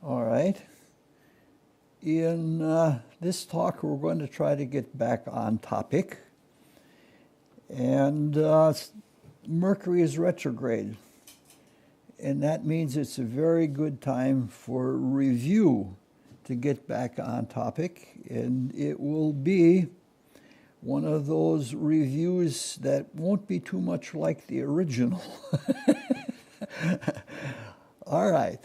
All right. In this talk, we're going to try to get back on topic. And Mercury is retrograde. And that means it's a very good time for review to get back on topic. And it will be one of those reviews that won't be too much like the original. All right.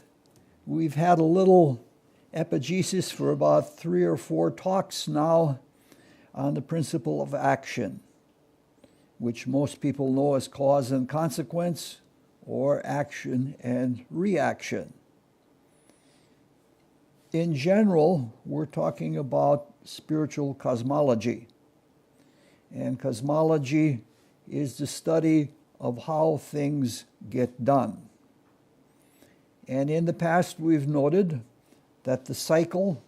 We've had a little exegesis for about 3 or 4 talks now on the principle of action, which most people know as cause and consequence, or action and reaction. In general, we're talking about spiritual cosmology. And cosmology is the study of how things get done. And in the past, we've noted that the cycle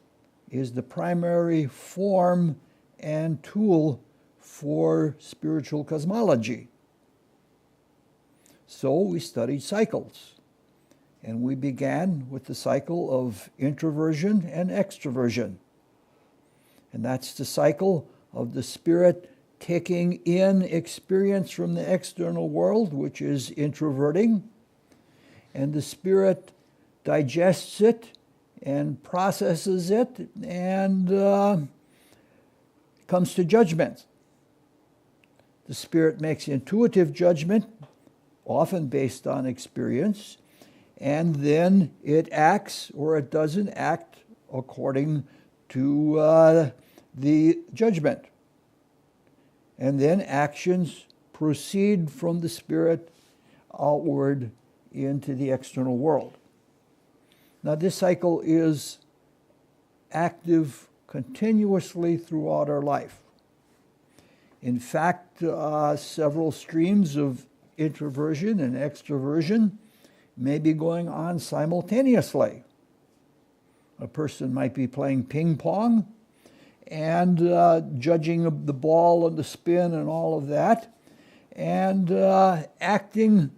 is the primary form and tool for spiritual cosmology. So we studied cycles, and we began with the cycle of introversion and extroversion. And that's the cycle of the spirit taking in experience from the external world, which is introverting, and the spirit digests it and processes it and comes to judgment. The spirit makes intuitive judgment, often based on experience, and then it acts or it doesn't act according to the judgment. And then actions proceed from the spirit outward into the external world. Now, this cycle is active continuously throughout our life. In fact, several streams of introversion and extroversion may be going on simultaneously. A person might be playing ping pong and judging the ball and the spin and all of that, and acting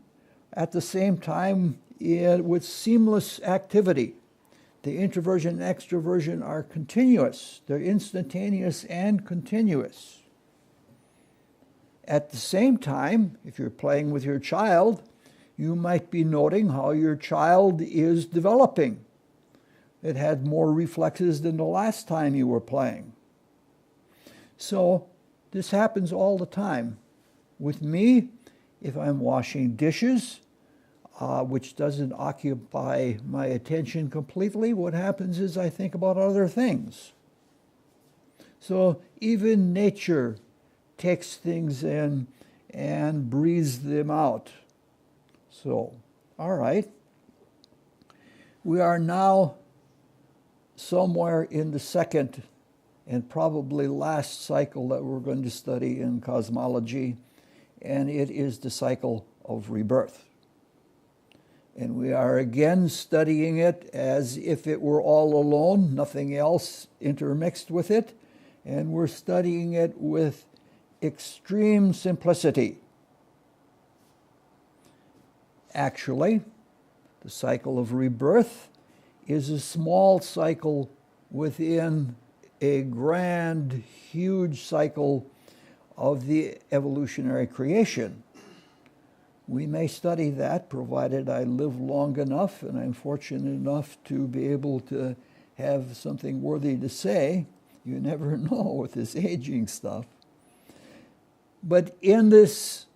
at the same time with seamless activity. The introversion and extroversion are continuous. They're instantaneous and continuous. At the same time, if you're playing with your child, you might be noting how your child is developing. It had more reflexes than the last time you were playing. So this happens all the time. With me, if I'm washing dishes, which doesn't occupy my attention completely, what happens is I think about other things. So even nature takes things in and breathes them out. So, all right. We are now somewhere in the second and probably last cycle that we're going to study in cosmology, and it is the cycle of rebirth. And we are again studying it as if it were all alone, nothing else intermixed with it, and we're studying it with extreme simplicity. Actually, the cycle of rebirth is a small cycle within a grand, huge cycle of the evolutionary creation. We may study that, provided I live long enough, and I'm fortunate enough to be able to have something worthy to say. You never know with this aging stuff. But in this,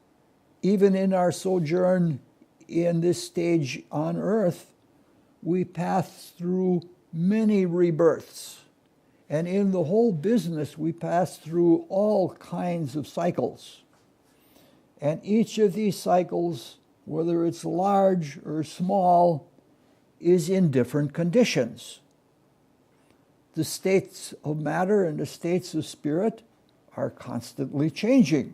even in our sojourn in this stage on earth, we pass through many rebirths. And in the whole business, we pass through all kinds of cycles. And each of these cycles, whether it's large or small, is in different conditions. The states of matter and the states of spirit are constantly changing.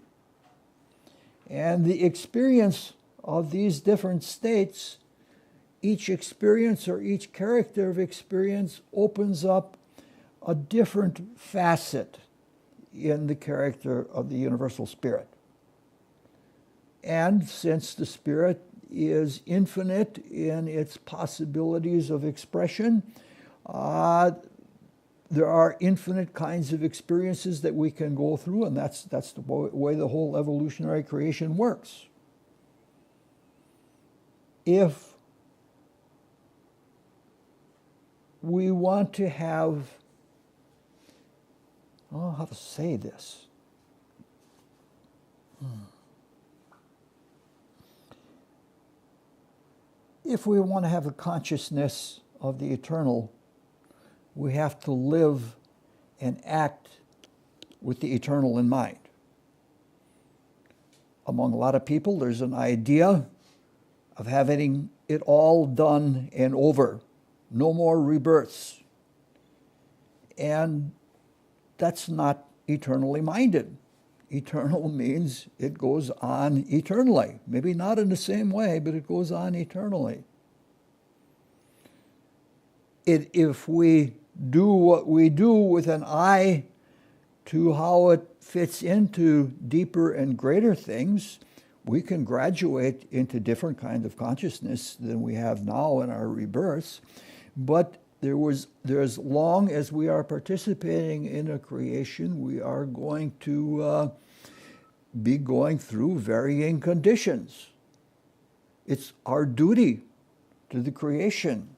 And the experience of these different states, each experience or each character of experience opens up a different facet in the character of the universal spirit. And since the spirit is infinite in its possibilities of expression. There are infinite kinds of experiences that we can go through, and that's the way the whole evolutionary creation works. If we want to have, how to say this? If we want to have a consciousness of the eternal, we have to live and act with the eternal in mind. Among a lot of people, there's an idea of having it all done and over. No more rebirths. And that's not eternally minded. Eternal means it goes on eternally. Maybe not in the same way, but it goes on eternally. If we do what we do with an eye to how it fits into deeper and greater things, we can graduate into different kinds of consciousness than we have now in our rebirths. But as long as we are participating in a creation, we are going to be going through varying conditions. It's our duty to the creation.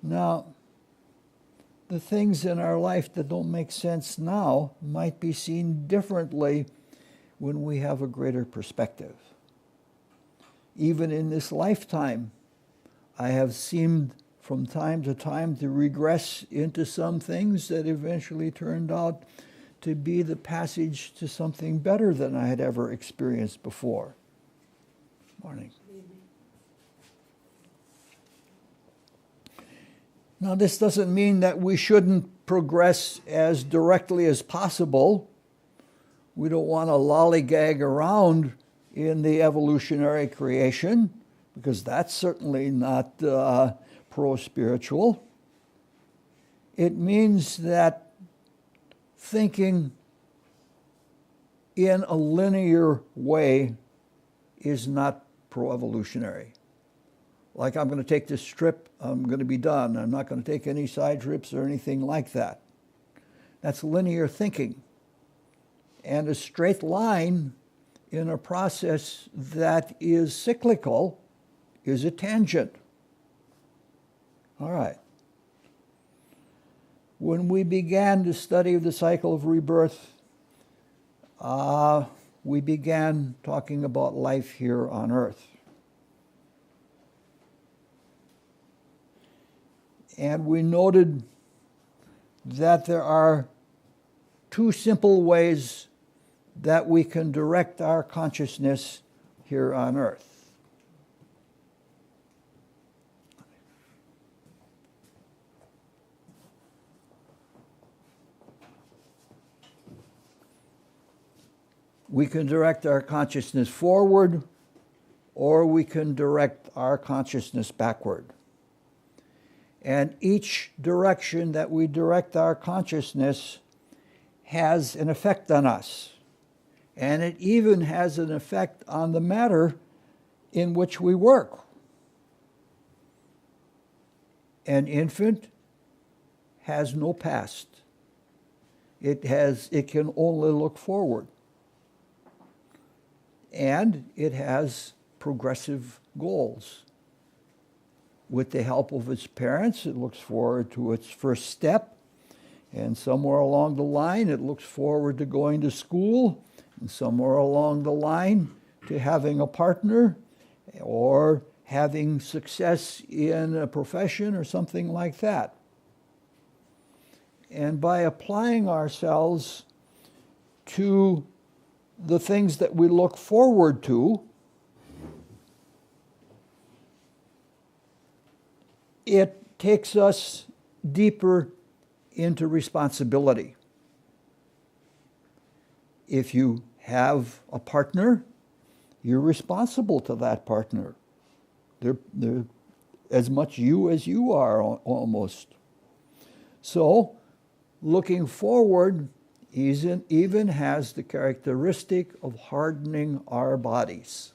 Now, the things in our life that don't make sense now might be seen differently when we have a greater perspective. Even in this lifetime, I have seemed from time to time to regress into some things that eventually turned out to be the passage to something better than I had ever experienced before. Morning. Now, this doesn't mean that we shouldn't progress as directly as possible. We don't want to lollygag around in the evolutionary creation, because that's certainly not pro-spiritual. It means that thinking in a linear way is not pro-evolutionary. Like, I'm going to take this trip, I'm going to be done. I'm not going to take any side trips or anything like that. That's linear thinking. And a straight line in a process that is cyclical is a tangent. All right. When we began the study of the cycle of rebirth, we began talking about life here on earth. And we noted that there are two simple ways that we can direct our consciousness here on earth. We can direct our consciousness forward, or we can direct our consciousness backward. And each direction that we direct our consciousness has an effect on us. And it even has an effect on the matter in which we work. An infant has no past. It can only look forward. And it has progressive goals. With the help of its parents, it looks forward to its first step. And somewhere along the line, it looks forward to going to school. And somewhere along the line, to having a partner or having success in a profession or something like that. And by applying ourselves to the things that we look forward to, it takes us deeper into responsibility. If you have a partner, you're responsible to that partner. They're as much you as you are, almost. So, looking forward even has the characteristic of hardening our bodies.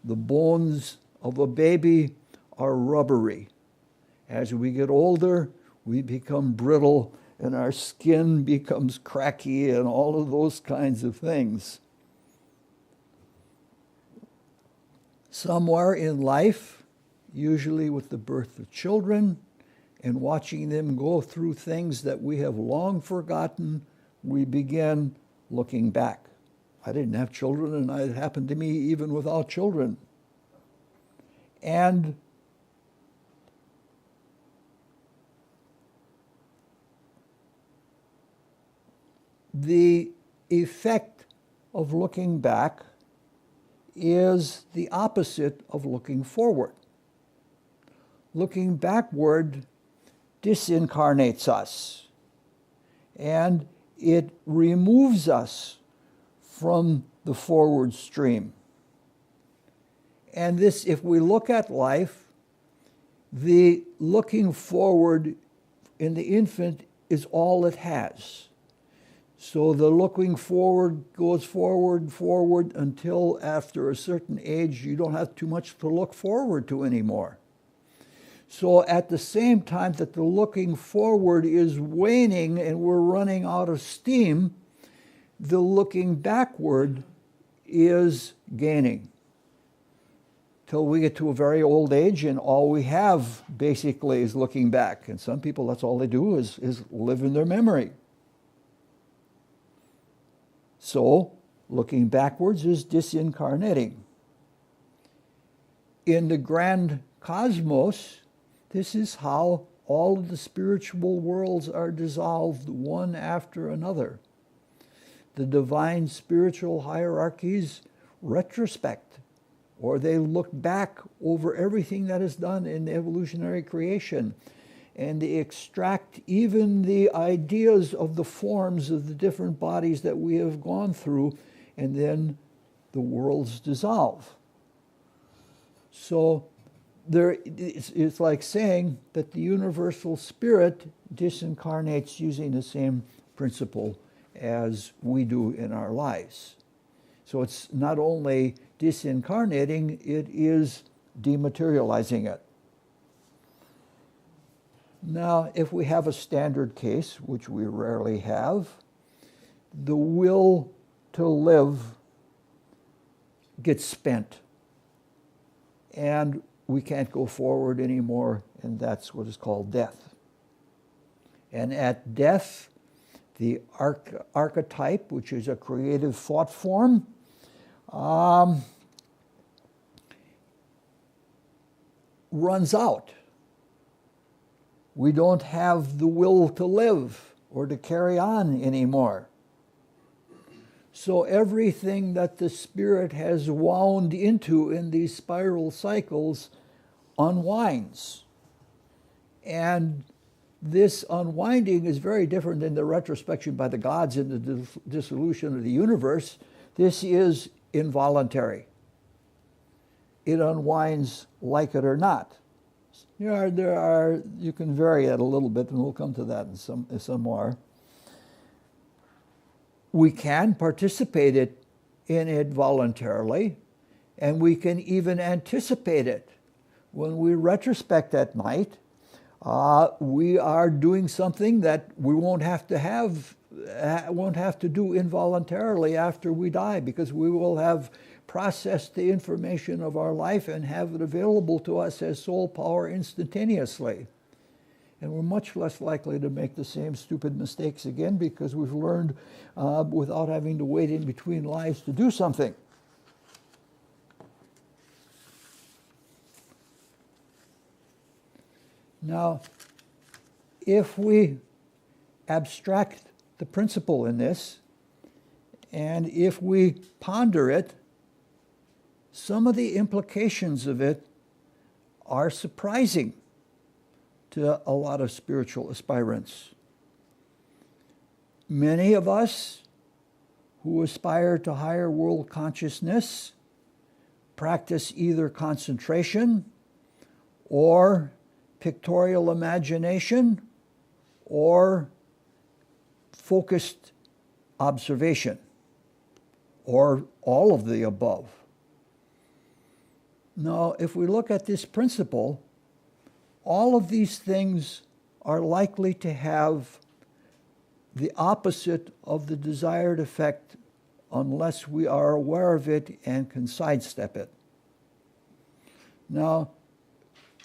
The bones of a baby are rubbery. As we get older, we become brittle and our skin becomes cracky and all of those kinds of things. Somewhere in life, usually with the birth of children and watching them go through things that we have long forgotten, we begin looking back. I didn't have children, and it happened to me even without children. And the effect of looking back is the opposite of looking forward. Looking backward disincarnates us, and it removes us from the forward stream. And this, if we look at life, the looking forward in the infant is all it has. So the looking forward goes forward until after a certain age you don't have too much to look forward to anymore. So at the same time that the looking forward is waning and we're running out of steam, the looking backward is gaining. Till we get to a very old age and all we have basically is looking back. And some people, that's all they do is live in their memory. So looking backwards is disincarnating. In the grand cosmos, this is how all of the spiritual worlds are dissolved one after another. The divine spiritual hierarchies retrospect, or they look back over everything that is done in the evolutionary creation, and they extract even the ideas of the forms of the different bodies that we have gone through, and then the worlds dissolve. So it's like saying that the universal spirit disincarnates using the same principle as we do in our lives. So it's not only disincarnating, it is dematerializing it. Now, if we have a standard case, which we rarely have, the will to live gets spent. And we can't go forward anymore, and that's what is called death. And at death, the archetype, which is a creative thought form, runs out. We don't have the will to live or to carry on anymore. So everything that the spirit has wound into in these spiral cycles unwinds. And this unwinding is very different than the retrospection by the gods in the dissolution of the universe. This is involuntary. It unwinds like it or not. You can vary it a little bit, and we'll come to that in some more. We can participate in it voluntarily, and we can even anticipate it. When we retrospect at night, we are doing something that we won't have to do involuntarily after we die, because we will have processed the information of our life and have it available to us as soul power instantaneously. And we're much less likely to make the same stupid mistakes again, because we've learned without having to wait in between lives to do something. Now, if we abstract the principle in this, and if we ponder it, some of the implications of it are surprising to a lot of spiritual aspirants. Many of us who aspire to higher world consciousness practice either concentration or pictorial imagination or focused observation, or all of the above. Now, if we look at this principle, all of these things are likely to have the opposite of the desired effect unless we are aware of it and can sidestep it. Now,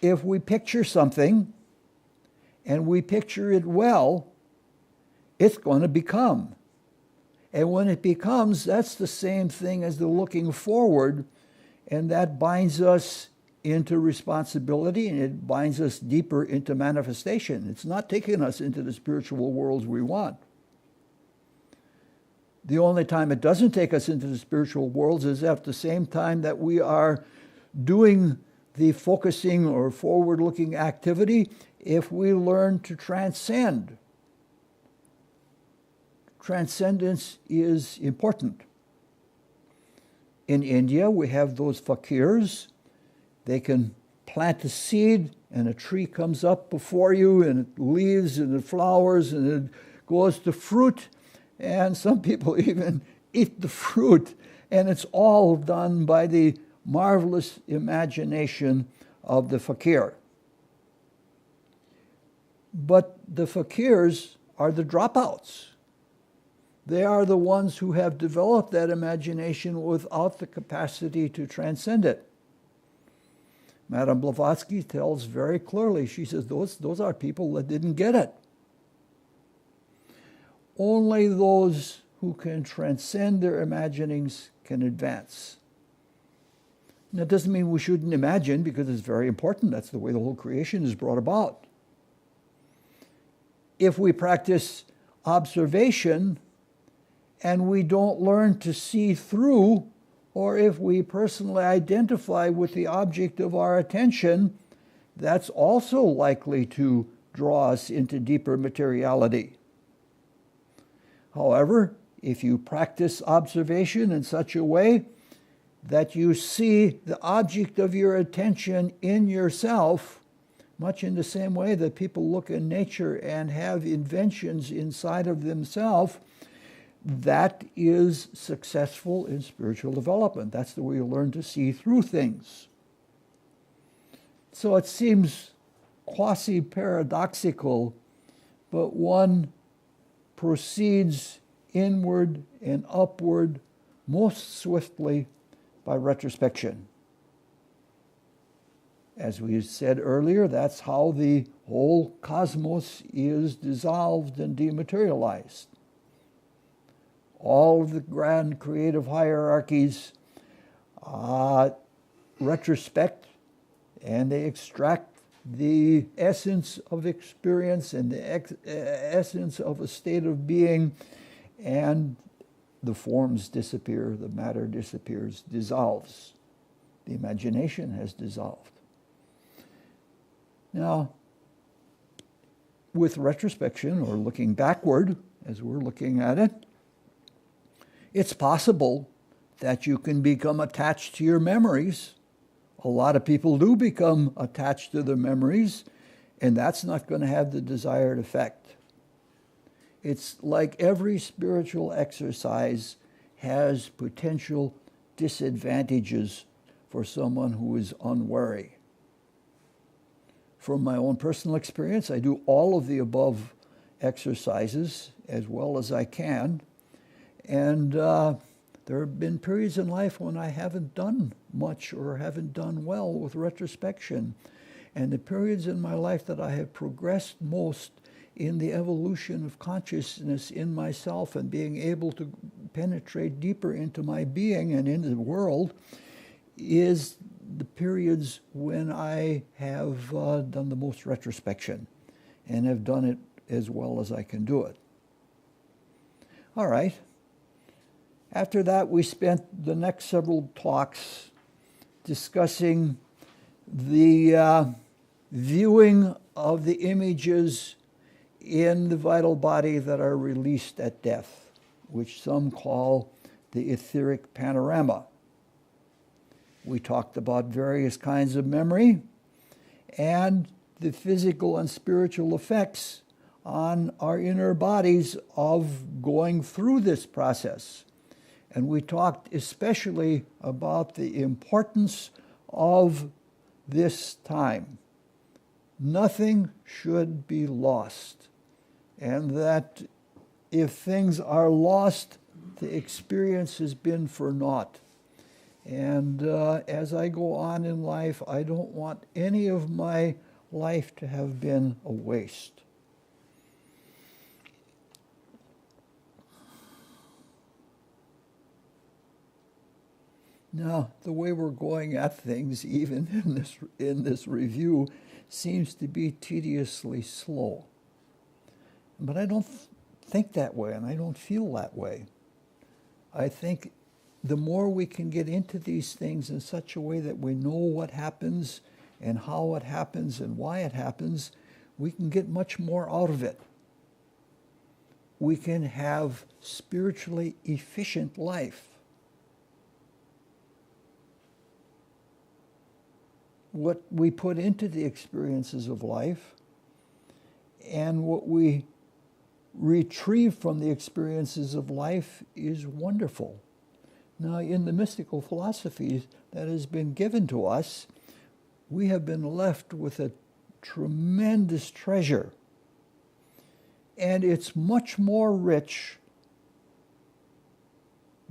if we picture something and we picture it well, it's going to become. And when it becomes, that's the same thing as the looking forward, and that binds us into responsibility, and it binds us deeper into manifestation. It's not taking us into the spiritual worlds we want. The only time it doesn't take us into the spiritual worlds is at the same time that we are doing the focusing or forward-looking activity, if we learn to transcend. Transcendence is important. In India, we have those fakirs. They can plant a seed, and a tree comes up before you, and it leaves, and it flowers, and it goes to fruit. And some people even eat the fruit. And it's all done by the marvelous imagination of the fakir. But the fakirs are the dropouts. They are the ones who have developed that imagination without the capacity to transcend it. Madame Blavatsky tells very clearly, she says, those are people that didn't get it. Only those who can transcend their imaginings can advance. And that doesn't mean we shouldn't imagine, because it's very important. That's the way the whole creation is brought about. If we practice observation and we don't learn to see through, or if we personally identify with the object of our attention, that's also likely to draw us into deeper materiality. However, if you practice observation in such a way that you see the object of your attention in yourself, much in the same way that people look in nature and have inventions inside of themselves, that is successful in spiritual development. That's the way you learn to see through things. So it seems quasi-paradoxical, but one proceeds inward and upward most swiftly by retrospection. As we said earlier, that's how the whole cosmos is dissolved and dematerialized. All of the grand creative hierarchies retrospect, and they extract the essence of experience and the essence of a state of being, and the forms disappear, the matter disappears, dissolves. The imagination has dissolved. Now, with retrospection, or looking backward, as we're looking at it, it's possible that you can become attached to your memories. A lot of people do become attached to their memories, and that's not going to have the desired effect. It's like every spiritual exercise has potential disadvantages for someone who is unwary. From my own personal experience, I do all of the above exercises as well as I can, and there have been periods in life when I haven't done much or haven't done well with retrospection. And the periods in my life that I have progressed most in the evolution of consciousness in myself and being able to penetrate deeper into my being and into the world is the periods when I have done the most retrospection and have done it as well as I can do it. All right. After that, we spent the next several talks discussing the viewing of the images in the vital body that are released at death, which some call the etheric panorama. We talked about various kinds of memory and the physical and spiritual effects on our inner bodies of going through this process. And we talked especially about the importance of this time. Nothing should be lost, and that if things are lost, the experience has been for naught. And as I go on in life, I don't want any of my life to have been a waste. Now, the way we're going at things, even in this review, seems to be tediously slow. But I don't think that way, and I don't feel that way. I think the more we can get into these things in such a way that we know what happens and how it happens and why it happens, we can get much more out of it. We can have spiritually efficient life. What we put into the experiences of life and what we retrieve from the experiences of life is wonderful. Now, in the mystical philosophies that has been given to us, we have been left with a tremendous treasure. And it's much more rich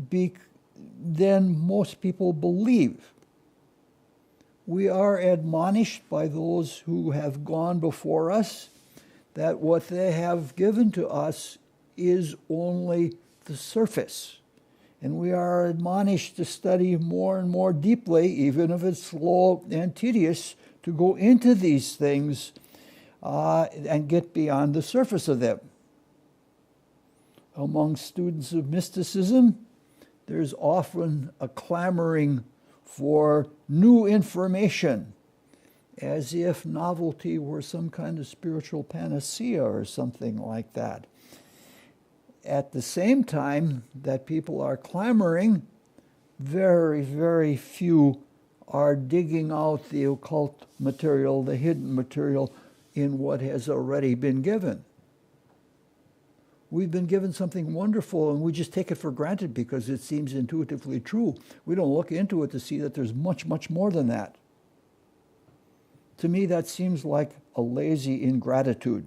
than most people believe. We are admonished by those who have gone before us that what they have given to us is only the surface. And we are admonished to study more and more deeply, even if it's slow and tedious, to go into these things and get beyond the surface of them. Among students of mysticism, there's often a clamoring for new information, as if novelty were some kind of spiritual panacea or something like that. At the same time that people are clamoring, very, very few are digging out the occult material, the hidden material in what has already been given. We've been given something wonderful, and we just take it for granted because it seems intuitively true. We don't look into it to see that there's much, much more than that. To me, that seems like a lazy ingratitude.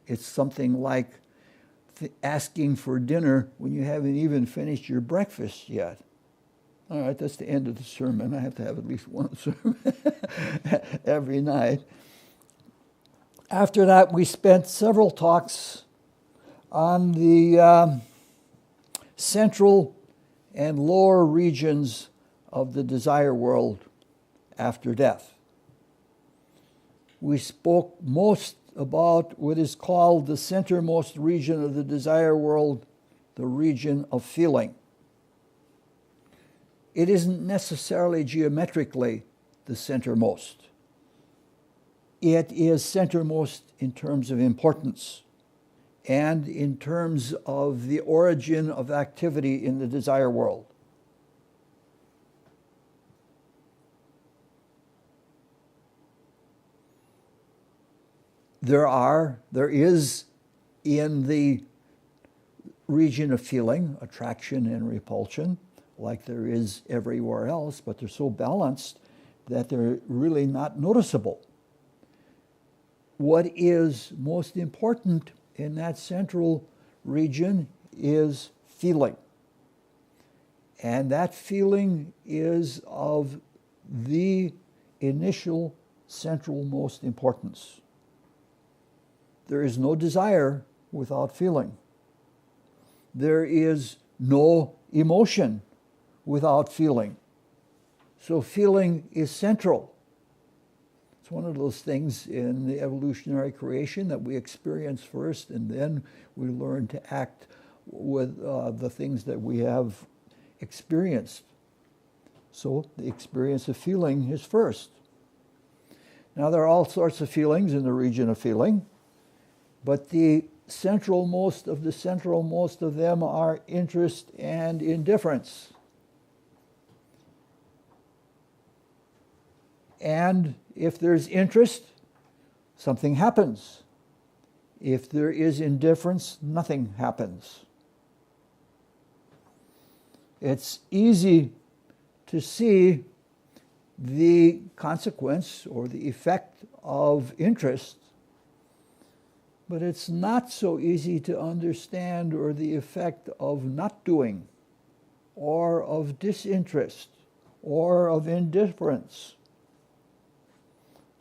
It's something like asking for dinner when you haven't even finished your breakfast yet. All right, that's the end of the sermon. I have to have at least one sermon every night. After that, we spent several talks on the central and lower regions of the desire world after death. We spoke most about what is called the centermost region of the desire world, the region of feeling. It isn't necessarily geometrically the centermost. It is centermost in terms of importance and in terms of the origin of activity in the desire world. There is in the region of feeling, attraction and repulsion, like there is everywhere else, but they're so balanced that they're really not noticeable. What is most important in that central region is feeling. And that feeling is of the initial central most importance. There is no desire without feeling. There is no emotion without feeling. So feeling is central. It's one of those things in the evolutionary creation that we experience first, and then we learn to act with the things that we have experienced. So the experience of feeling is first. Now there are all sorts of feelings in the region of feeling, but the centralmost of them are interest and indifference. And if there's interest, something happens. If there is indifference, nothing happens. It's easy to see the consequence or the effect of interest, but it's not so easy to understand or the effect of not doing, or of disinterest, or of indifference.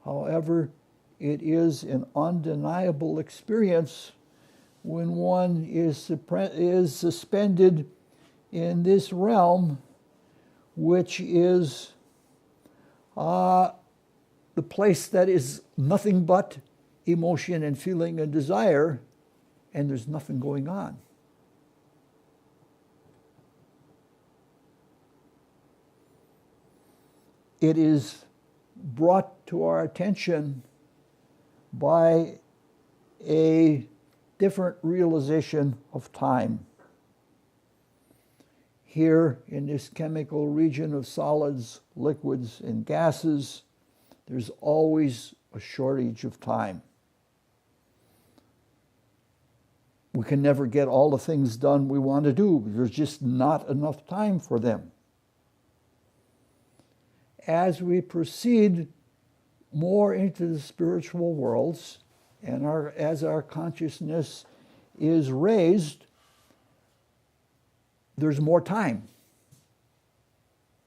However, it is an undeniable experience when one is suspended in this realm, which is the place that is nothing but emotion and feeling and desire, and there's nothing going on. It is brought to our attention by a different realization of time. Here in this chemical region of solids, liquids, and gases, there's always a shortage of time. We can never get all the things done we want to do. There's just not enough time for them. As we proceed more into the spiritual worlds, and as our consciousness is raised, there's more time.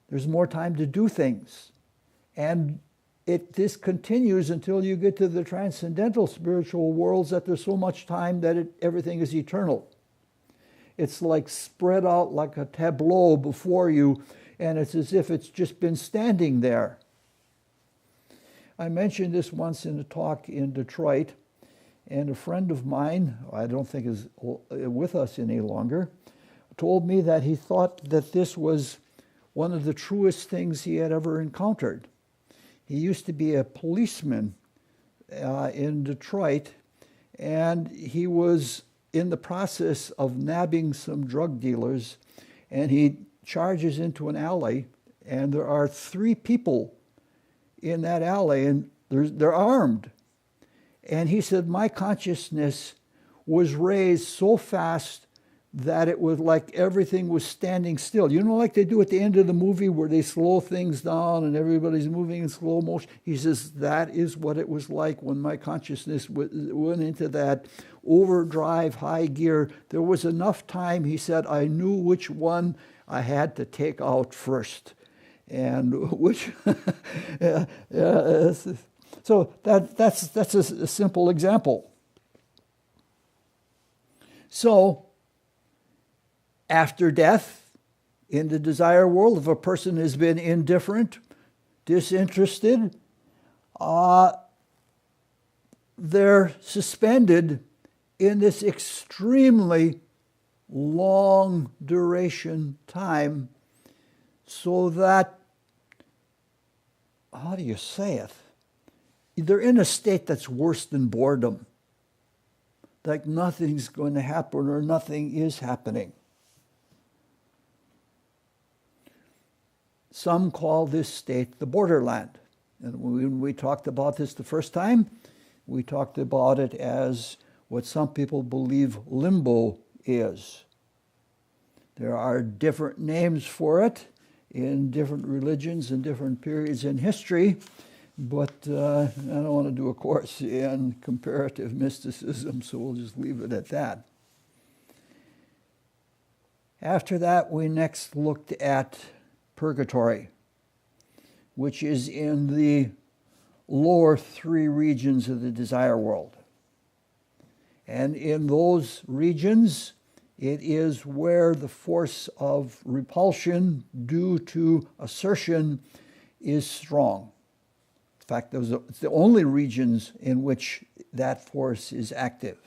There's more time to do things. And this continues until you get to the transcendental spiritual worlds, that there's so much time that everything is eternal. It's like spread out like a tableau before you, and it's as if it's just been standing there. I mentioned this once in a talk in Detroit, and a friend of mine, I don't think is with us any longer, told me that he thought that this was one of the truest things he had ever encountered. He used to be a policeman in Detroit, and he was in the process of nabbing some drug dealers, and he charges into an alley, and there are 3 people in that alley, and they're armed. And he said, my consciousness was raised so fast that it was like everything was standing still. You know, like they do at the end of the movie where they slow things down and everybody's moving in slow motion? He says, that is what it was like when my consciousness went into that overdrive high gear. There was enough time, he said, I knew which one I had to take out first. And which, so that's a simple example. So, after death, in the desire world, if a person has been indifferent, disinterested, they're suspended in this extremely long duration time, so that, how do you say it? They're in a state that's worse than boredom. Like nothing's going to happen or nothing is happening. Some call this state the borderland. And when we talked about this the first time, we talked about it as what some people believe limbo is. There are different names for it in different religions and different periods in history, but I don't want to do a course in comparative mysticism, so we'll just leave it at that. After that, we next looked at purgatory, which is in the lower 3 regions of the desire world. And in those regions, it is where the force of repulsion due to assertion is strong. In fact, it's the only regions in which that force is active.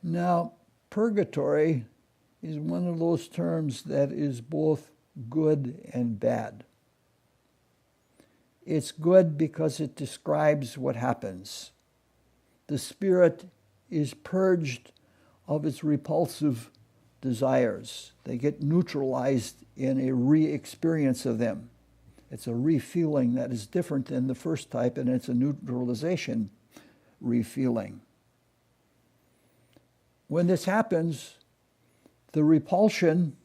Now, purgatory is one of those terms that is both good and bad. It's good because it describes what happens. The spirit is purged of its repulsive desires. They get neutralized in a re-experience of them. It's a re-feeling that is different than the first type, and it's a neutralization re-feeling. When this happens, the repulsion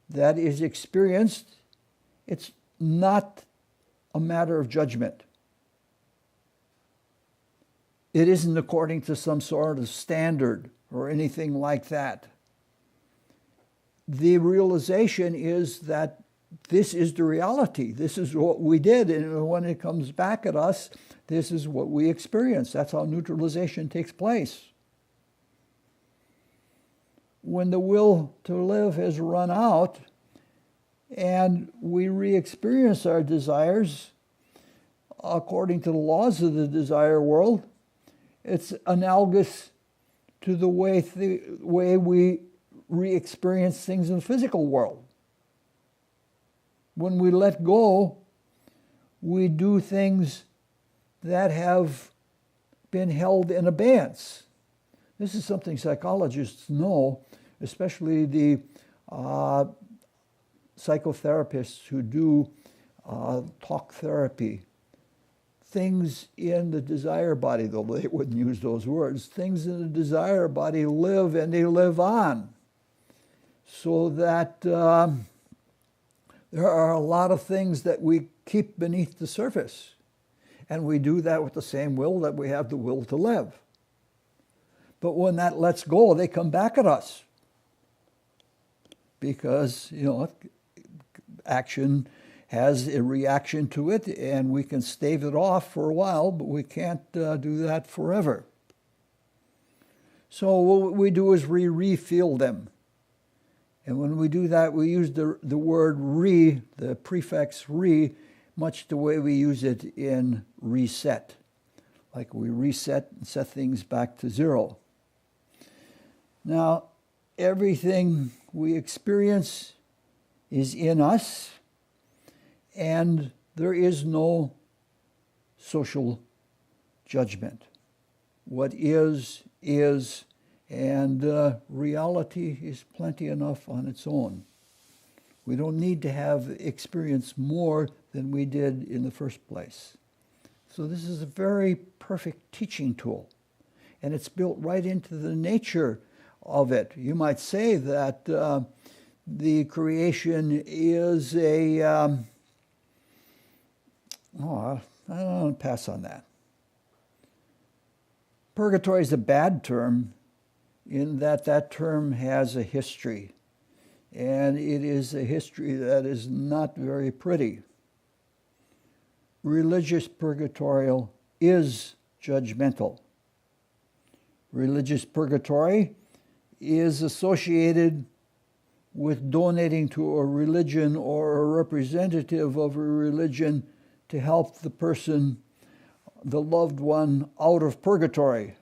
that is experienced It's not a matter of judgment. It isn't according to some sort of standard or anything like that. The realization is that this is the reality. This is what we did, and when it comes back at us, this is what we experience. That's how neutralization takes place. When the will to live has run out and we re-experience our desires according to the laws of the desire world, it's analogous to the way we re-experience things in the physical world. When we let go, we do things that have been held in abeyance. This is something psychologists know, especially the psychotherapists who do talk therapy. Things in the desire body, though they wouldn't use those words, things in the desire body live and they live on. So that there are a lot of things that we keep beneath the surface. And we do that with the same will that we have the will to live. But when that lets go, they come back at us. Because, action has a reaction to it, and we can stave it off for a while, but we can't do that forever. So what we do is we refill them. And when we do that, we use the word re, the prefix re, much the way we use it in reset. Like we reset and set things back to zero. Now, everything we experience is in us, and there is no social judgment. What is, and reality is plenty enough on its own. We don't need to have experienced more than we did in the first place. So this is a very perfect teaching tool, and it's built right into the nature of it. You might say that the creation is I don't want to pass on that. Purgatory is a bad term in that term has a history, and it is a history that is not very pretty. Religious purgatory is judgmental. Religious purgatory is associated with donating to a religion or a representative of a religion to help the person, the loved one, out of purgatory,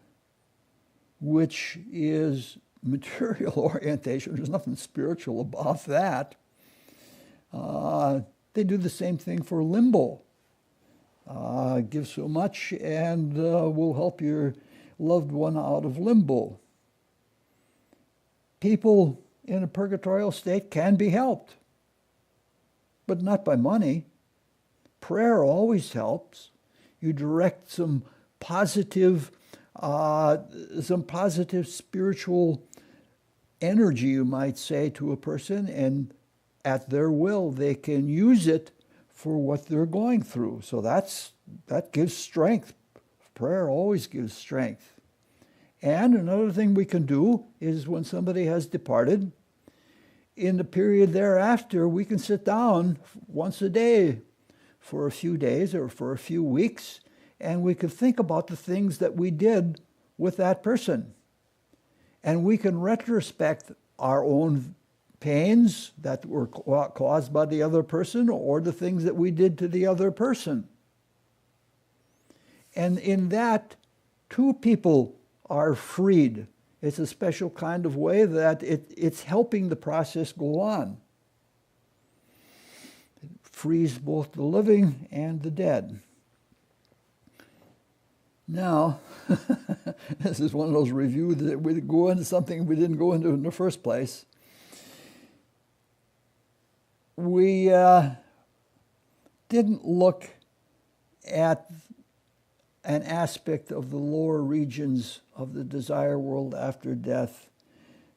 which is material orientation. There's nothing spiritual about that. They do the same thing for limbo. Give so much and we'll help your loved one out of limbo. People in a purgatorial state can be helped, but not by money. Prayer always helps. You direct some positive spiritual energy, you might say, to a person, and at their will they can use it for what they're going through. So that gives strength. Prayer always gives strength. And another thing we can do is when somebody has departed, in the period thereafter, we can sit down once a day for a few days or for a few weeks, and we can think about the things that we did with that person. And we can retrospect our own pains that were caused by the other person or the things that we did to the other person. And in that, two people are freed. It's a special kind of way that it's helping the process go on. It frees both the living and the dead. Now, this is one of those reviews that we go into something we didn't go into in the first place. We didn't look at an aspect of the lower regions of the desire world after death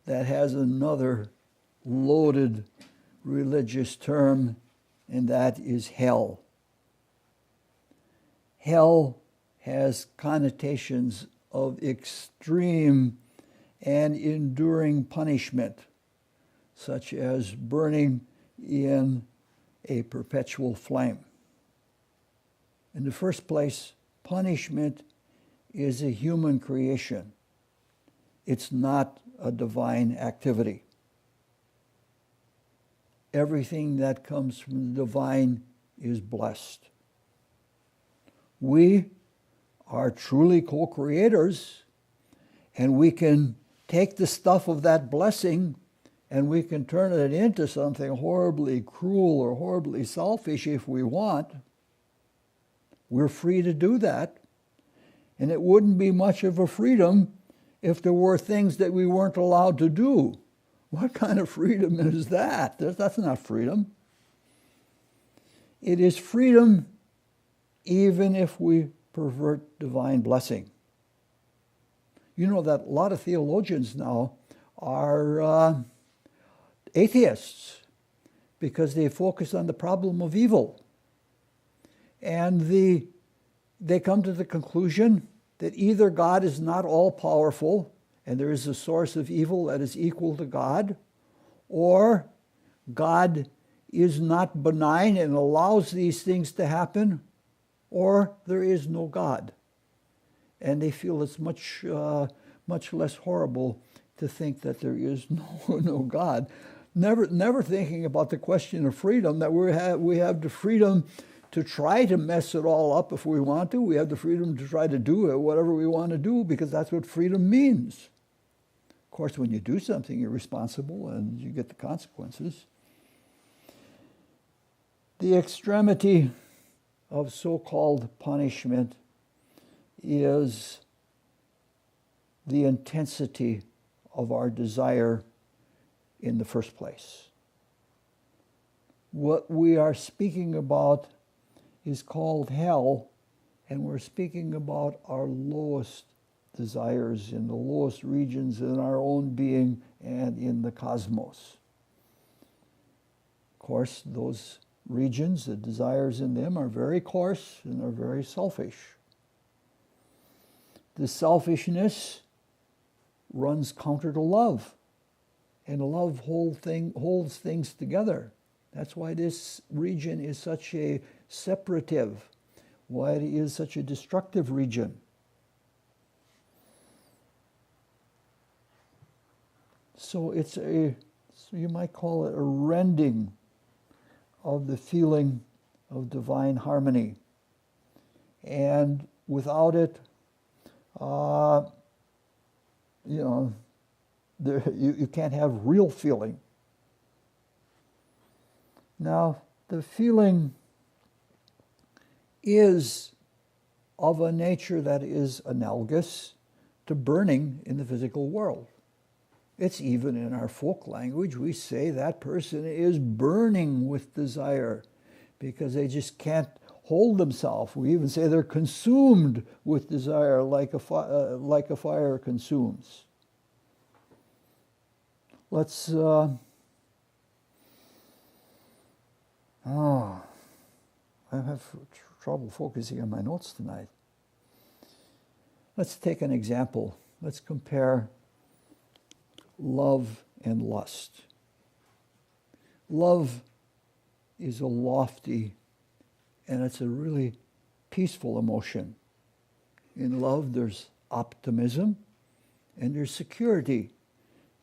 that has another loaded religious term, and that is hell. Hell has connotations of extreme and enduring punishment, such as burning in a perpetual flame. In the first place, punishment is a human creation. It's not a divine activity. Everything that comes from the divine is blessed. We are truly co-creators, and we can take the stuff of that blessing and we can turn it into something horribly cruel or horribly selfish if we want. We're free to do that. And it wouldn't be much of a freedom if there were things that we weren't allowed to do. What kind of freedom is that? That's not freedom. It is freedom even if we pervert divine blessing. You know that a lot of theologians now are atheists because they focus on the problem of evil. And they come to the conclusion that either God is not all-powerful and there is a source of evil that is equal to God, or God is not benign and allows these things to happen, or there is no God. And they feel it's much less horrible to think that there is no God. Never thinking about the question of freedom, that we have the freedom to try to mess it all up if we want to. We have the freedom to try to do it, whatever we want to do, because that's what freedom means. Of course, when you do something, you're responsible and you get the consequences. The extremity of so-called punishment is the intensity of our desire in the first place. What we are speaking about is called hell, and we're speaking about our lowest desires in the lowest regions in our own being and in the cosmos. Of course, those regions, the desires in them are very coarse and are very selfish. The selfishness runs counter to love, and love holds things together. That's why this region is such a separative, why it is such a destructive region. So you might call it a rending of the feeling of divine harmony. And without it, you can't have real feeling. Now, the feeling is of a nature that is analogous to burning in the physical world. It's even in our folk language, we say that person is burning with desire because they just can't hold themselves. We even say they're consumed with desire like a fire consumes. Let's... I have trouble focusing on my notes tonight. Let's take an example. Let's compare love and lust. Love is a lofty and it's a really peaceful emotion. In love, there's optimism and there's security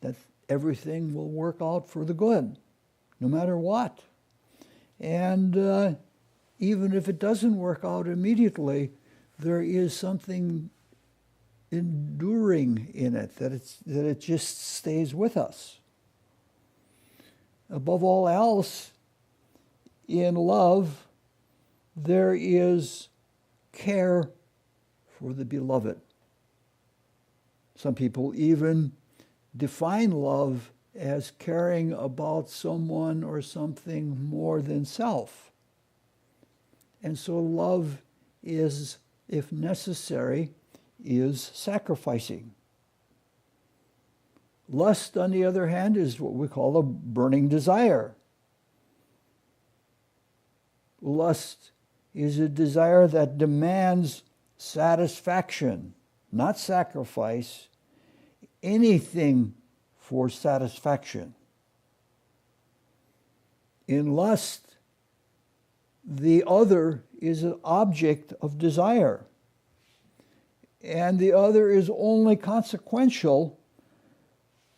that everything will work out for the good, no matter what. And even if it doesn't work out immediately, there is something enduring in it, that it just stays with us. Above all else, in love, there is care for the beloved. Some people even define love as caring about someone or something more than self. And so love is, if necessary, is sacrificing. Lust, on the other hand, is what we call a burning desire. Lust is a desire that demands satisfaction, not sacrifice, anything for satisfaction. In lust, the other is an object of desire, and the other is only consequential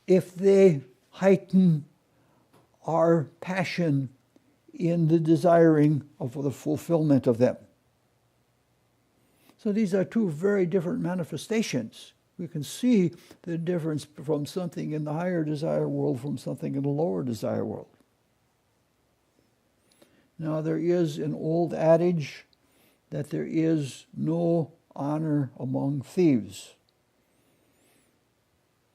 if they heighten our passion in the desiring of the fulfillment of them. So these are two very different manifestations. We can see the difference from something in the higher desire world from something in the lower desire world. Now, there is an old adage that there is no honor among thieves.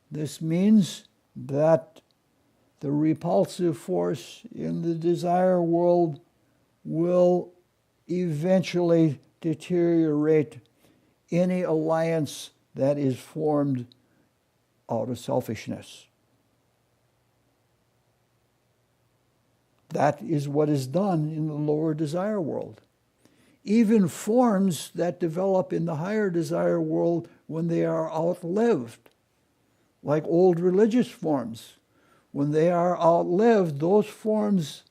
This means that the repulsive force in the desire world will eventually deteriorate any alliance that is formed out of selfishness. That is what is done in the lower desire world. Even forms that develop in the higher desire world when they are outlived, like old religious forms, when they are outlived, those forms,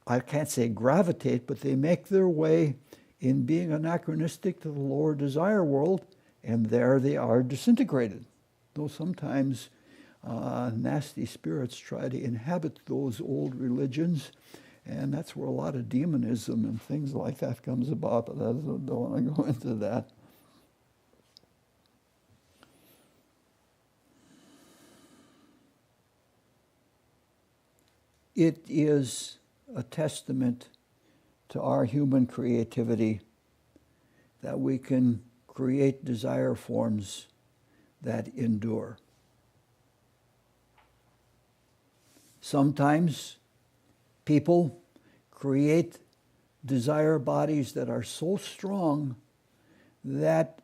I can't say gravitate, but they make their way in being anachronistic to the lower desire world, and there they are disintegrated. Though sometimes nasty spirits try to inhabit those old religions, and that's where a lot of demonism and things like that comes about, but I don't want to go into that. It is a testament to our human creativity that we can create desire forms that endure. Sometimes people create desire bodies that are so strong that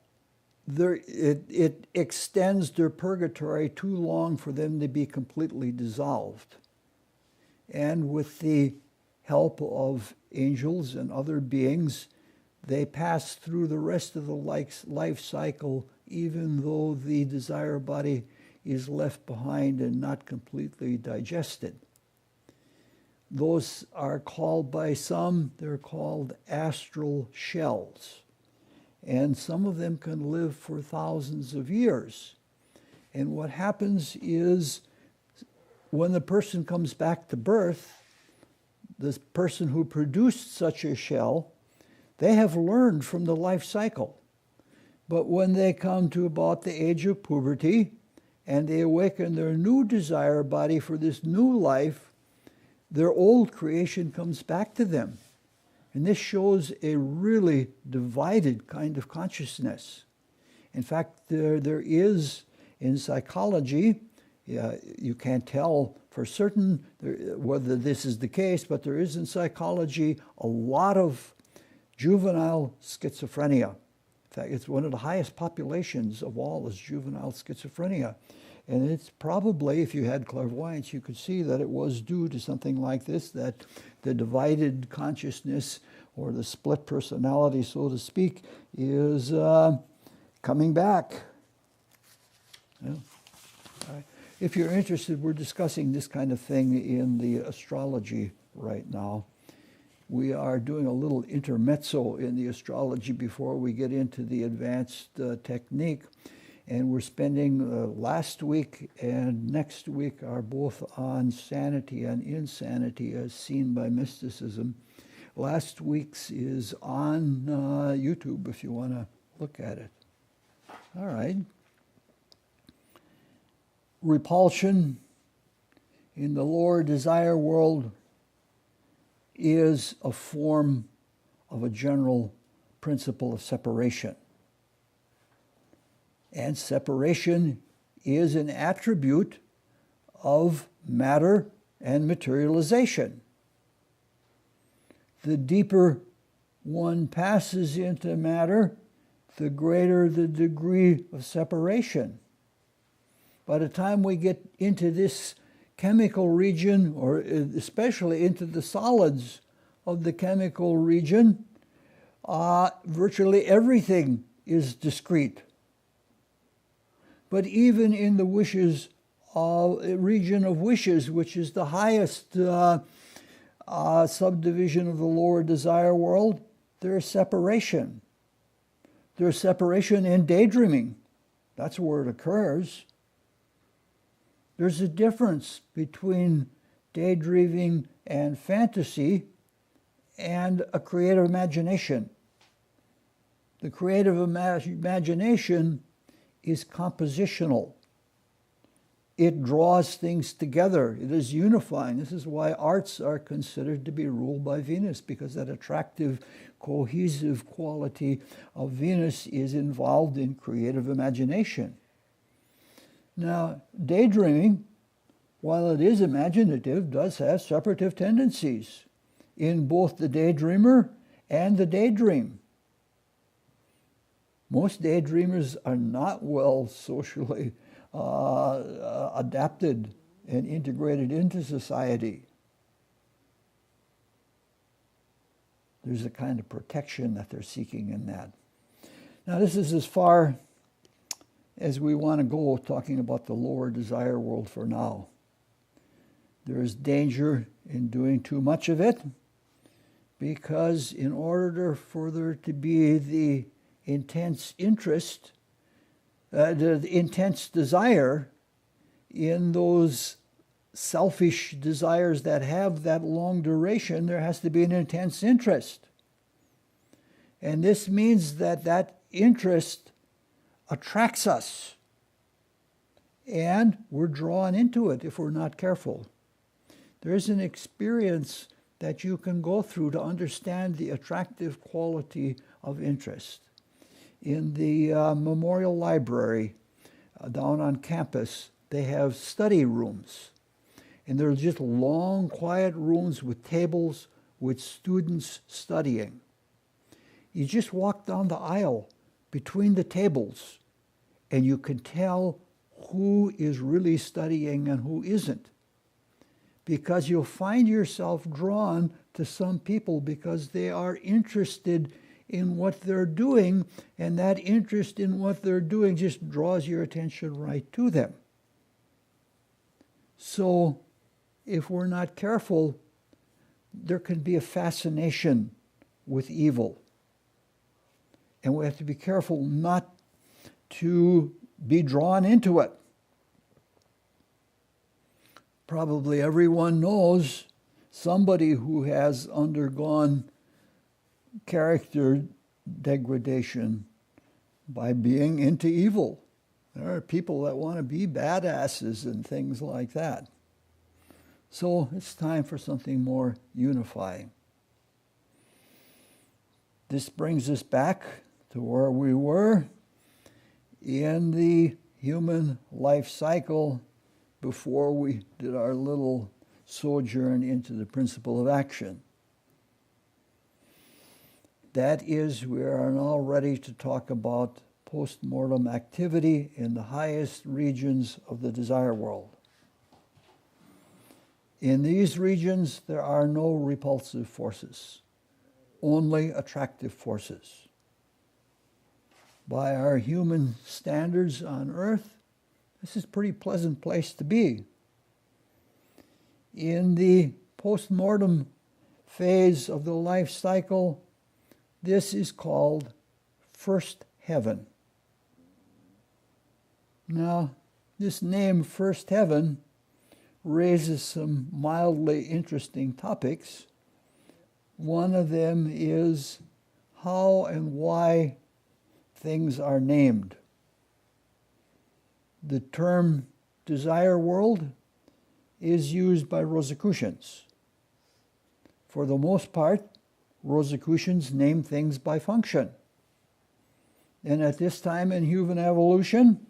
it extends their purgatory too long for them to be completely dissolved. And with the help of angels and other beings, they pass through the rest of the life cycle, even though the desire body is left behind and not completely digested. Those are called by some, they're called astral shells. And some of them can live for thousands of years. And what happens is, when the person comes back to birth, the person who produced such a shell, they have learned from the life cycle. But when they come to about the age of puberty, and they awaken their new desire body for this new life, their old creation comes back to them. And this shows a really divided kind of consciousness. In fact, there is, in psychology, you can't tell for certain whether this is the case, but there is in psychology a lot of juvenile schizophrenia. In fact, it's one of the highest populations of all is juvenile schizophrenia. And it's probably, if you had clairvoyance, you could see that it was due to something like this, that the divided consciousness or the split personality, so to speak, is coming back. Yeah. If you're interested, we're discussing this kind of thing in the astrology right now. We are doing a little intermezzo in the astrology before we get into the advanced technique. And we're spending last week and next week are both on sanity and insanity as seen by mysticism. Last week's is on YouTube if you want to look at it. All right. Repulsion in the lower desire world is a form of a general principle of separation. And separation is an attribute of matter and materialization. The deeper one passes into matter, the greater the degree of separation. By the time we get into this chemical region, or especially into the solids of the chemical region, virtually everything is discrete. But even in the wishes region of wishes, which is the highest subdivision of the lower desire world, there's separation. There's separation in daydreaming. That's where it occurs. There's a difference between daydreaming and fantasy and a creative imagination. The creative imagination is compositional. It draws things together. It is unifying. This is why arts are considered to be ruled by Venus, because that attractive, cohesive quality of Venus is involved in creative imagination. Now, daydreaming, while it is imaginative, does have separative tendencies in both the daydreamer and the daydream. Most daydreamers are not well socially adapted and integrated into society. There's a kind of protection that they're seeking in that. Now, this is as far as we want to go talking about the lower desire world for now. There is danger in doing too much of it, because in order for there to be the intense interest, the intense desire in those selfish desires that have that long duration, there has to be an intense interest. And this means that that interest attracts us, and we're drawn into it if we're not careful. There's an experience that you can go through to understand the attractive quality of interest. In the Memorial Library down on campus, they have study rooms. And they're just long, quiet rooms with tables with students studying. You just walk down the aisle between the tables, and you can tell who is really studying and who isn't. Because you'll find yourself drawn to some people because they are interested in what they're doing, and that interest in what they're doing just draws your attention right to them. So, if we're not careful, there can be a fascination with evil. And we have to be careful not to be drawn into it. Probably everyone knows somebody who has undergone character degradation by being into evil. There are people that want to be badasses and things like that. So it's time for something more unifying. This brings us back to where we were in the human life cycle before we did our little sojourn into the principle of action. That is, we are now ready to talk about post-mortem activity in the highest regions of the desire world. In these regions, there are no repulsive forces, only attractive forces. By our human standards on earth, this is a pretty pleasant place to be. In the post-mortem phase of the life cycle, this is called first heaven. Now, this name, first heaven, raises some mildly interesting topics. One of them is how and why things are named. The term desire world is used by Rosicrucians. For the most part, Rosicrucians name things by function. And at this time in human evolution,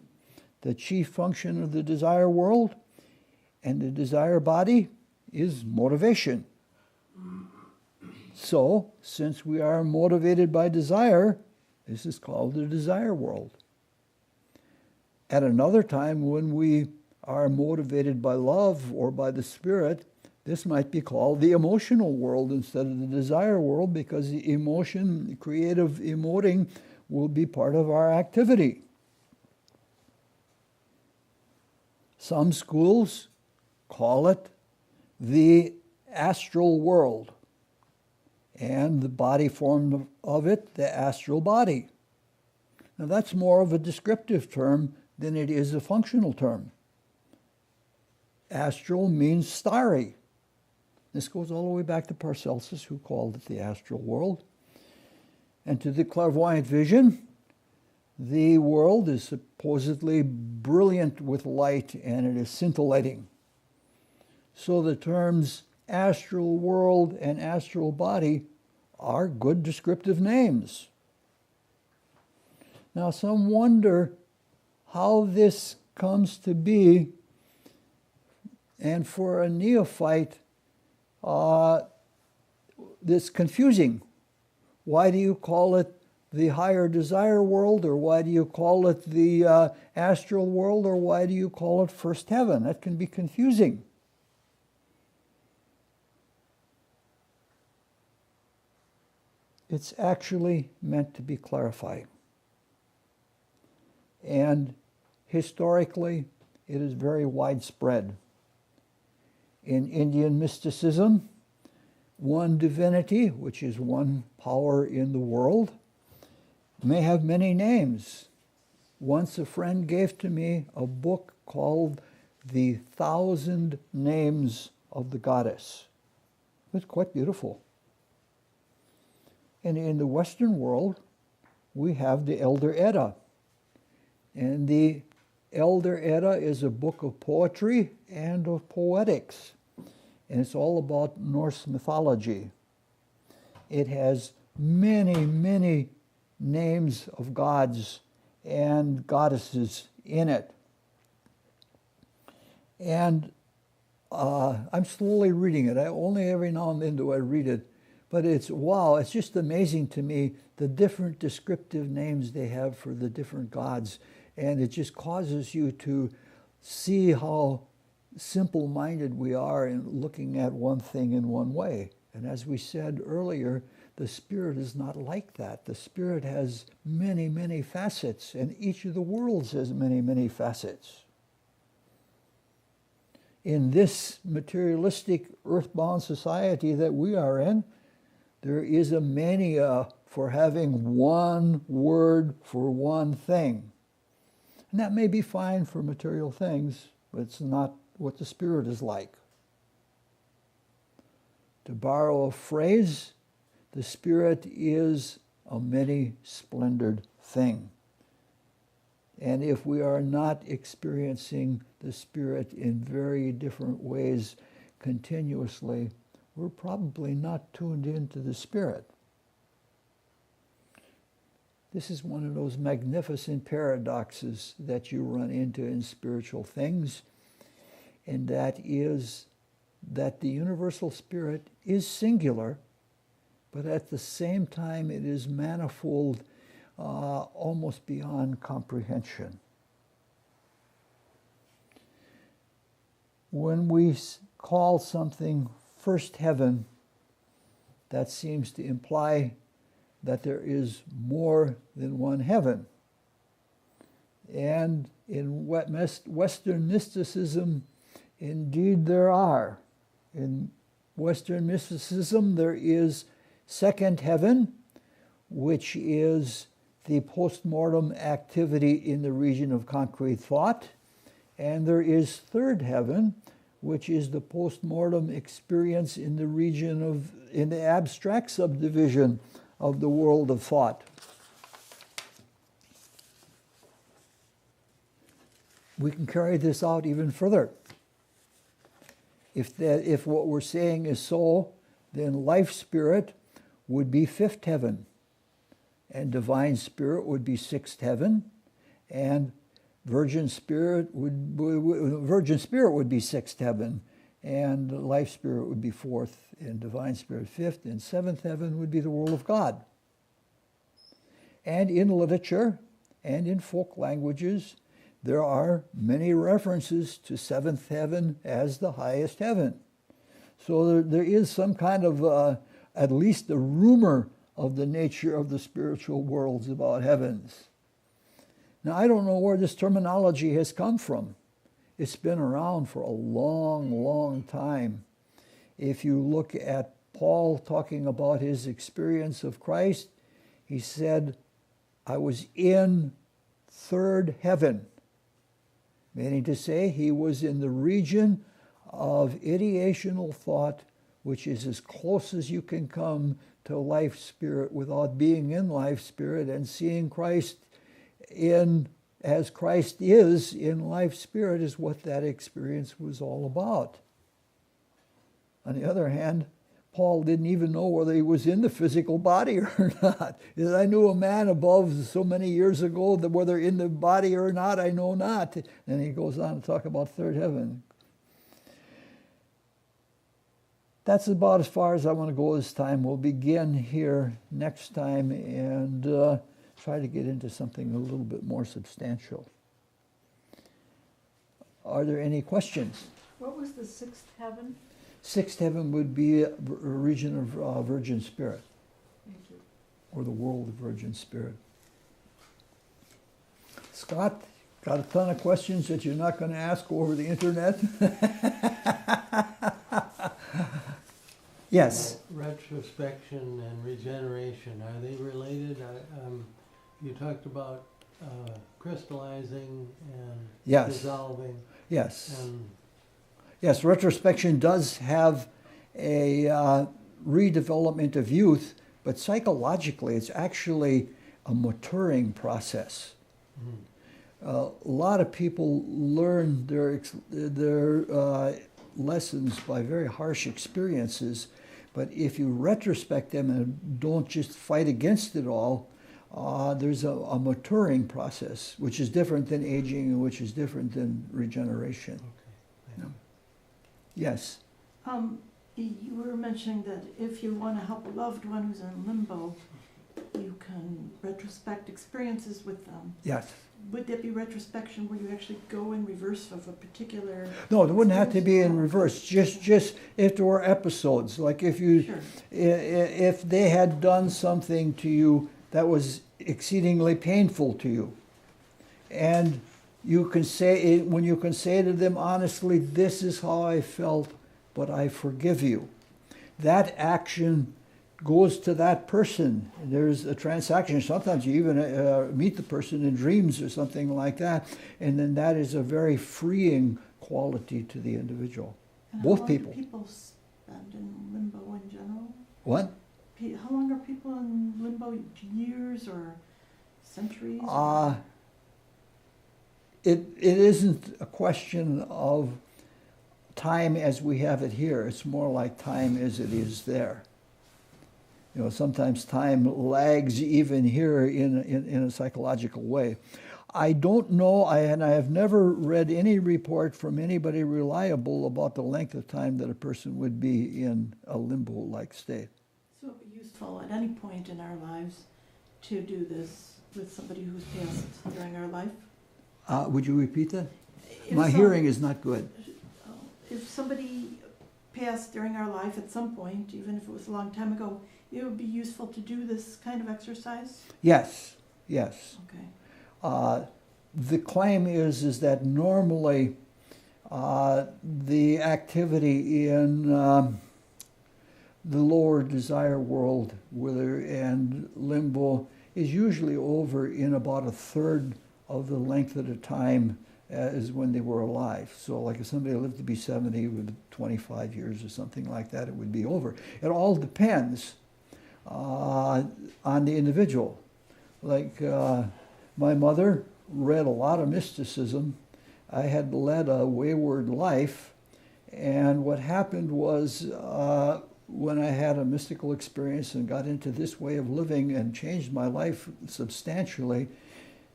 the chief function of the desire world and the desire body is motivation. So, since we are motivated by desire, this is called the desire world. At another time, when we are motivated by love or by the spirit, This might be called the emotional world instead of the desire world, because the emotion, creative emoting, will be part of our activity. Some schools call it the astral world, and the body form of it, the astral body. Now that's more of a descriptive term than it is a functional term. Astral means starry. This goes all the way back to Paracelsus, who called it the astral world. And to the clairvoyant vision, the world is supposedly brilliant with light, and it is scintillating. So the terms astral world and astral body are good descriptive names. Now some wonder how this comes to be, and for a neophyte, it's confusing. Why do you call it the higher desire world, or why do you call it the astral world, or why do you call it first heaven? That can be confusing. It's actually meant to be clarifying. And historically, it is very widespread. In Indian mysticism, one divinity, which is one power in the world, may have many names. Once a friend gave to me a book called The 1,000 Names of the Goddess. It was quite beautiful. And in the Western world, we have the Elder Edda. And the Elder Edda is a book of poetry and of poetics. And it's all about Norse mythology. It has many, many names of gods and goddesses in it. And I'm slowly reading it. I only every now and then do I read it. But it's, wow, it's just amazing to me the different descriptive names they have for the different gods. And it just causes you to see how simple-minded we are in looking at one thing in one way. And as we said earlier, the Spirit is not like that. The Spirit has many, many facets, and each of the worlds has many, many facets. In this materialistic, earthbound society that we are in, there is a mania for having one word for one thing. And that may be fine for material things, but it's not what the Spirit is like. To borrow a phrase, the Spirit is a many-splendored thing. And if we are not experiencing the Spirit in very different ways continuously, we're probably not tuned into the Spirit. This is one of those magnificent paradoxes that you run into in spiritual things, and that is that the universal Spirit is singular, but at the same time it is manifold, almost beyond comprehension. When we call something first heaven, that seems to imply that there is more than one heaven. And in Western mysticism, indeed there are. In Western mysticism, there is second heaven, which is the post-mortem activity in the region of concrete thought. And there is third heaven, which is the post-mortem experience in the region of, in the abstract subdivision of the world of thought. We can carry this out even further. If what we're saying is so, then life spirit would be fifth heaven, and divine spirit would be sixth heaven, and virgin spirit would be sixth heaven, and life spirit would be fourth, and divine spirit fifth, and seventh heaven would be the world of God. And in literature and in folk languages, there are many references to seventh heaven as the highest heaven. So there is some kind of, at least a rumor of the nature of the spiritual worlds about heavens. Now, I don't know where this terminology has come from. It's been around for a long, long time. If you look at Paul talking about his experience of Christ, he said, I was in third heaven, meaning to say he was in the region of ideational thought, which is as close as you can come to life spirit without being in life spirit, and seeing Christ in as Christ is in life spirit is what that experience was all about. On the other hand, Paul didn't even know whether he was in the physical body or not. He said, I knew a man above so many years ago that whether in the body or not, I know not. And he goes on to talk about third heaven. That's about as far as I want to go this time. We'll begin here next time and try to get into something a little bit more substantial. Are there any questions? What was the sixth heaven? Sixth heaven would be a region of Virgin Spirit. Thank you. Or the world of Virgin Spirit. Scott, got a ton of questions that you're not going to ask over the internet? Yes. Retrospection and regeneration, are they related? You talked about crystallizing and Yes. dissolving. Yes. And Yes, retrospection does have a redevelopment of youth, but psychologically it's actually a maturing process. A lot of people learn their lessons by very harsh experiences, but if you retrospect them and don't just fight against it all, there's a maturing process, which is different than aging and which is different than regeneration. okay. Yeah. Yes. You were mentioning that if you want to help a loved one who's in limbo, you can retrospect experiences with them. Yes. Would that be retrospection where you actually go in reverse of a particular... No, it wouldn't have to be in reverse. Just if there were episodes, like if you, Sure. if they had done something to you that was exceedingly painful to you, and you can say, when you can say to them honestly, this is how I felt, but I forgive you. That action goes to that person. There's a transaction. Sometimes you even meet the person in dreams or something like that, and then that is a very freeing quality to the individual. And Both how long people. do people spend in limbo in general? What? How long are people in limbo? Years or centuries? It isn't a question of time as we have it here. It's more like time as it is there. You know, sometimes time lags even here in a psychological way. I don't know, and I have never read any report from anybody reliable about the length of time that a person would be in a limbo-like state. So it would be useful at any point in our lives to do this with somebody who's passed during our life? Would you repeat that? If My hearing is not good. If somebody passed during our life at some point, even if it was a long time ago, it would be useful to do this kind of exercise? Yes, yes. Okay. The claim is that normally the activity in the lower desire world and limbo is usually over in about a third of the length of the time as when they were alive. So like if somebody lived to be 70 with 25 years or something like that, it would be over. It all depends on the individual. Like my mother read a lot of mysticism. I had led a wayward life, and what happened was when I had a mystical experience and got into this way of living and changed my life substantially,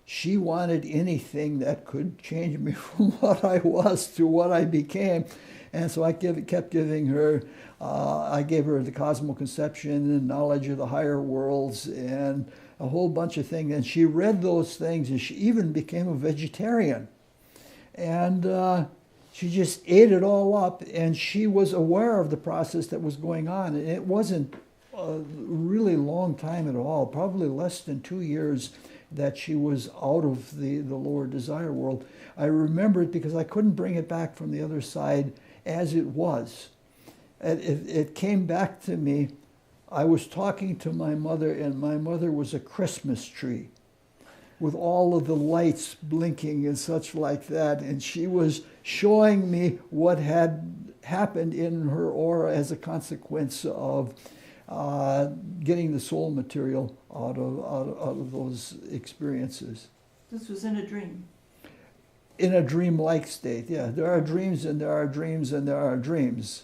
she wanted anything that could change me from what I was to what I became. And so I kept giving her, I gave her the CosmoConception and knowledge of the higher worlds and a whole bunch of things. And she read those things, and she even became a vegetarian. And She just ate it all up, and she was aware of the process that was going on. And it wasn't a really long time at all, probably less than 2 years that she was out of the lower desire world. I remember it because I couldn't bring it back from the other side as it was. It came back to me. I was talking to my mother, and my mother was a Christmas tree with all of the lights blinking and such like that. And she was showing me what had happened in her aura as a consequence of getting the soul material out of those experiences. This was in a dream. In a dream-like state, yeah. There are dreams and there are dreams and there are dreams.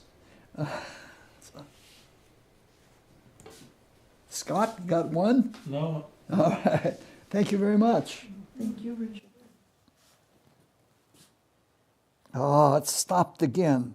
Scott, got one? No. All right. Thank you very much. Thank you, Richard. Oh, it stopped again.